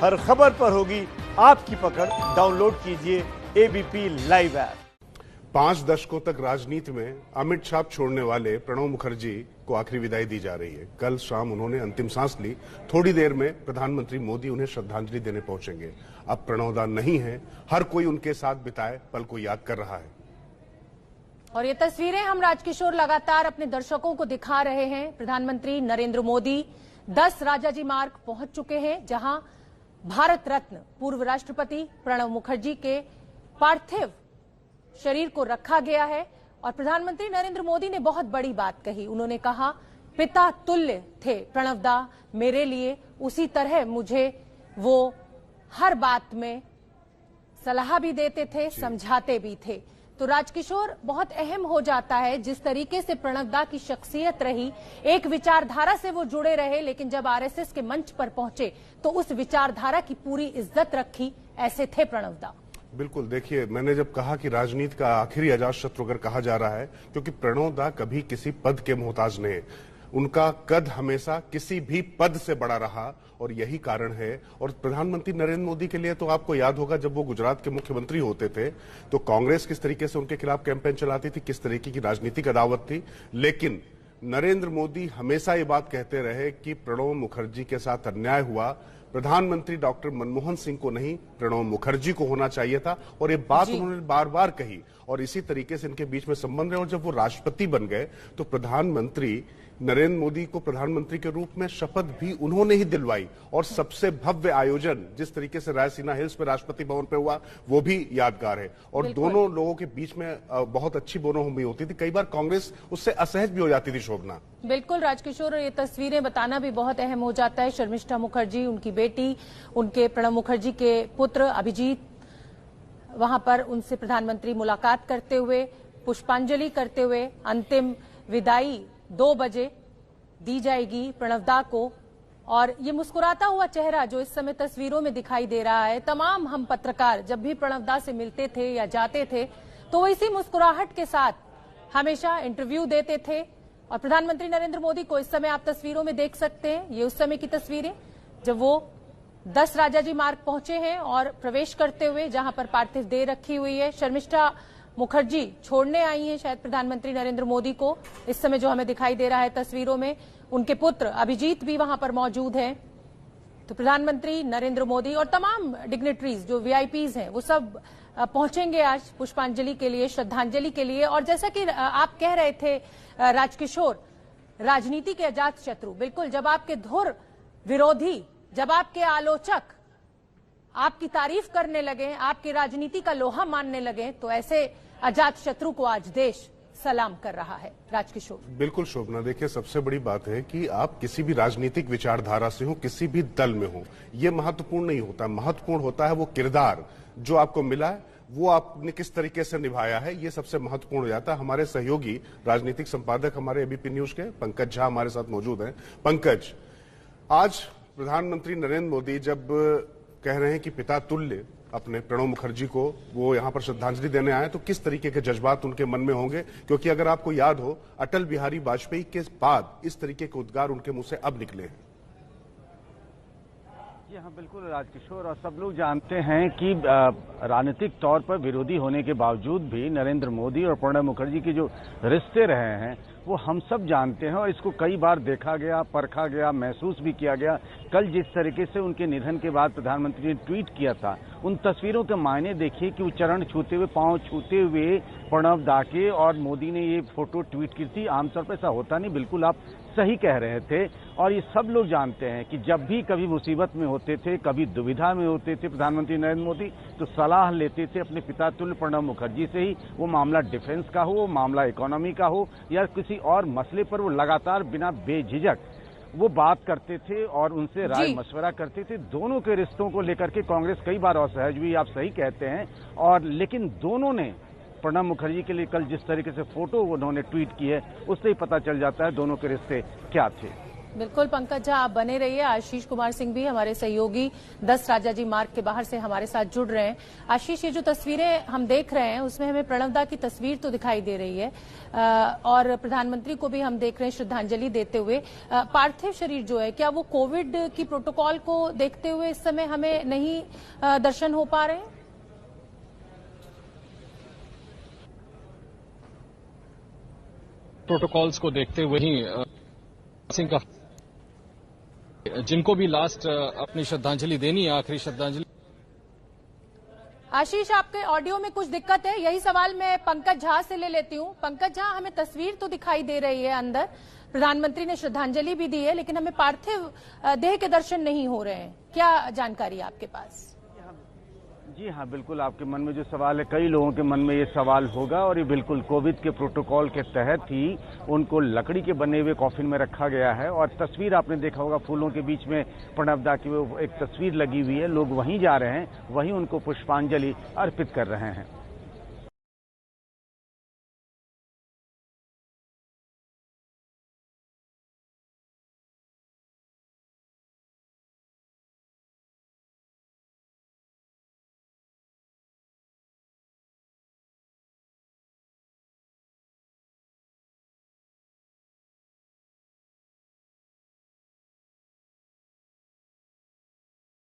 हर खबर पर होगी आपकी पकड़। डाउनलोड कीजिए एबीपी लाइव ऐप। 5 दशकों तक राजनीति में अमिट छाप छोड़ने वाले प्रणब मुखर्जी को आखिरी विदाई दी जा रही है। कल शाम उन्होंने अंतिम सांस ली। थोड़ी देर में प्रधानमंत्री मोदी उन्हें श्रद्धांजलि देने पहुंचेंगे। अब प्रणवदा नहीं है, हर कोई उनके साथ बिताए पल को याद कर रहा है। और ये तस्वीरें हम राजकिशोर लगातार अपने दर्शकों को दिखा रहे हैं। प्रधानमंत्री नरेंद्र मोदी 10 राजाजी मार्ग पहुंच चुके हैं, जहां भारत रत्न पूर्व राष्ट्रपति प्रणब मुखर्जी के पार्थिव शरीर को रखा गया है। और प्रधानमंत्री नरेंद्र मोदी ने बहुत बड़ी बात कही। उन्होंने कहा, पिता तुल्य थे प्रणवदा मेरे लिए, उसी तरह मुझे वो हर बात में सलाह भी देते थे, समझाते भी थे। तो राजकिशोर, बहुत अहम हो जाता है जिस तरीके से प्रणवदा की शख्सियत रही। एक विचारधारा से वो जुड़े रहे, लेकिन जब आरएसएस के मंच पर पहुंचे तो उस विचारधारा की पूरी इज्जत रखी। ऐसे थे प्रणवदा। बिल्कुल, देखिए, मैंने जब कहा कि राजनीति का आखिरी अजात शत्रु अगर कहा जा रहा है, क्योंकि प्रणवदा कभी किसी पद के मोहताज नहीं। उनका कद हमेशा किसी भी पद से बड़ा रहा और यही कारण है। और प्रधानमंत्री नरेंद्र मोदी के लिए तो आपको याद होगा, जब वो गुजरात के मुख्यमंत्री होते थे तो कांग्रेस किस तरीके से उनके खिलाफ कैंपेन चलाती थी, किस तरीके की राजनीतिक अदावत थी। लेकिन नरेंद्र मोदी हमेशा ये बात कहते रहे कि प्रणब मुखर्जी के साथ अन्याय हुआ, प्रधानमंत्री डॉक्टर मनमोहन सिंह को नहीं, प्रणब मुखर्जी को होना चाहिए था। और ये बात उन्होंने बार बार कही और इसी तरीके से इनके बीच में संबंध रहे। और जब वो राष्ट्रपति बन गए तो प्रधानमंत्री नरेंद्र मोदी को प्रधानमंत्री के रूप में शपथ भी उन्होंने ही दिलवाई। और सबसे भव्य आयोजन जिस तरीके से रायसीना हिल्स पे राष्ट्रपति भवन पे हुआ, वो भी यादगार है। और दोनों लोगों के बीच में बहुत अच्छी बोनोहमी होती थी। कई बार कांग्रेस उससे असहज भी हो जाती थी। शोभना, बिल्कुल राजकिशोर, और ये तस्वीरें बताना भी बहुत अहम हो जाता है। शर्मिष्ठा मुखर्जी, उनकी बेटी, उनके प्रणब मुखर्जी के पुत्र अभिजीत, वहां पर उनसे प्रधानमंत्री मुलाकात करते हुए, पुष्पांजलि करते हुए, अंतिम विदाई 2 बजे दी जाएगी प्रणवदा को। और ये मुस्कुराता हुआ चेहरा जो इस समय तस्वीरों में दिखाई दे रहा है, तमाम हम पत्रकार जब भी प्रणवदा से मिलते थे या जाते थे तो वो इसी मुस्कुराहट के साथ हमेशा इंटरव्यू देते थे। और प्रधानमंत्री नरेंद्र मोदी को इस समय आप तस्वीरों में देख सकते हैं, ये उस समय की तस्वीरें जब वो 10 राजाजी मार्ग पहुंचे हैं और प्रवेश करते हुए जहां पर पार्थिव देह रखी हुई है। शर्मिष्ठा मुखर्जी छोड़ने आई हैं शायद प्रधानमंत्री नरेंद्र मोदी को, इस समय जो हमें दिखाई दे रहा है तस्वीरों में। उनके पुत्र अभिजीत भी वहां पर मौजूद हैं। तो प्रधानमंत्री नरेंद्र मोदी और तमाम डिग्नेटरीज जो वीआईपीज हैं वो सब पहुंचेंगे आज पुष्पांजलि के लिए, श्रद्धांजलि के लिए। और जैसा कि आप कह रहे थे राजकिशोर, राजनीति के अजात शत्रु, बिल्कुल, जब आपके धुर विरोधी, जब आपके आलोचक आपकी तारीफ करने लगे, आपकी राजनीति का लोहा मानने लगे, तो ऐसे अजात शत्रु को आज देश सलाम कर रहा है। राजकिशोर, बिल्कुल शोभना, देखिए, सबसे बड़ी बात है कि आप किसी भी राजनीतिक विचारधारा से हो, किसी भी दल में हो, ये महत्वपूर्ण नहीं होता। महत्वपूर्ण होता है वो किरदार जो आपको मिला है, वो आपने किस तरीके से निभाया है, ये सबसे महत्वपूर्ण हो जाता है। हमारे सहयोगी राजनीतिक संपादक हमारे एबीपी न्यूज के पंकज झा हमारे साथ मौजूद हैं। पंकज, आज प्रधानमंत्री नरेंद्र मोदी जब कह रहे हैं कि पिता तुल्य अपने प्रणब मुखर्जी को वो यहां पर श्रद्धांजलि देने आए, तो किस तरीके के जज्बात उनके मन में होंगे? क्योंकि अगर आपको याद हो, अटल बिहारी वाजपेयी के बाद इस तरीके के उद्गार उनके मुंह से अब निकले हैं। जी हाँ, बिल्कुल राजकिशोर, और सब लोग जानते हैं कि राजनीतिक तौर पर विरोधी होने के बावजूद भी नरेंद्र मोदी और प्रणब मुखर्जी के जो रिश्ते रहे हैं वो हम सब जानते हैं। और इसको कई बार देखा गया, परखा गया, महसूस भी किया गया। कल जिस तरीके से उनके निधन के बाद प्रधानमंत्री ने ट्वीट किया था, उन तस्वीरों के मायने देखिए कि वो चरण छूते हुए, पांव छूते हुए प्रणब दा के, और मोदी ने ये फोटो ट्वीट की थी। आमतौर पर ऐसा होता नहीं, बिल्कुल आप सही कह रहे थे। और ये सब लोग जानते हैं कि जब भी कभी मुसीबत में होते थे, कभी दुविधा में होते थे प्रधानमंत्री नरेंद्र मोदी, तो सलाह लेते थे अपने पिता तुल्य प्रणब मुखर्जी से ही। वो मामला डिफेंस का हो, वो मामला इकोनॉमी का हो, या किसी और मसले पर वो लगातार बिना बेझिझक वो बात करते थे और उनसे राय मशवरा करते थे। दोनों के रिश्तों को लेकर के कांग्रेस कई बार असहज हुई, आप सही कहते हैं। और लेकिन दोनों ने प्रणब मुखर्जी के लिए कल जिस तरीके से फोटो उन्होंने ट्वीट की है, उससे ही पता चल जाता है दोनों के रिश्ते क्या थे। बिल्कुल पंकज झा, आप बने रहिए। आशीष कुमार सिंह भी हमारे सहयोगी 10 राजाजी मार्ग के बाहर से हमारे साथ जुड़ रहे हैं। आशीष, ये जो तस्वीरें हम देख रहे हैं उसमें हमें प्रणव दा की तस्वीर तो दिखाई दे रही है और प्रधानमंत्री को भी हम देख रहे हैं श्रद्धांजलि देते हुए। पार्थिव शरीर जो है, क्या वो कोविड की प्रोटोकॉल को देखते हुए इस समय हमें नहीं दर्शन हो पा रहे हैं? प्रोटोकॉल्स को देखते हुए ही सिंह का जिनको भी लास्ट अपनी श्रद्धांजलि देनी है, आखिरी श्रद्धांजलि। आशीष, आपके ऑडियो में कुछ दिक्कत है, यही सवाल मैं पंकज झा से ले लेती हूं। पंकज झा, हमें तस्वीर तो दिखाई दे रही है, अंदर प्रधानमंत्री ने श्रद्धांजलि भी दी है, लेकिन हमें पार्थिव देह के दर्शन नहीं हो रहे हैं। क्या जानकारी है आपके पास? जी हाँ, बिल्कुल आपके मन में जो सवाल है, कई लोगों के मन में ये सवाल होगा और ये बिल्कुल कोविड के प्रोटोकॉल के तहत ही उनको लकड़ी के बने हुए कॉफिन में रखा गया है। और तस्वीर आपने देखा होगा, फूलों के बीच में प्रणव दा की वो एक तस्वीर लगी हुई है। लोग वहीं जा रहे हैं, वहीं उनको पुष्पांजलि अर्पित कर रहे हैं।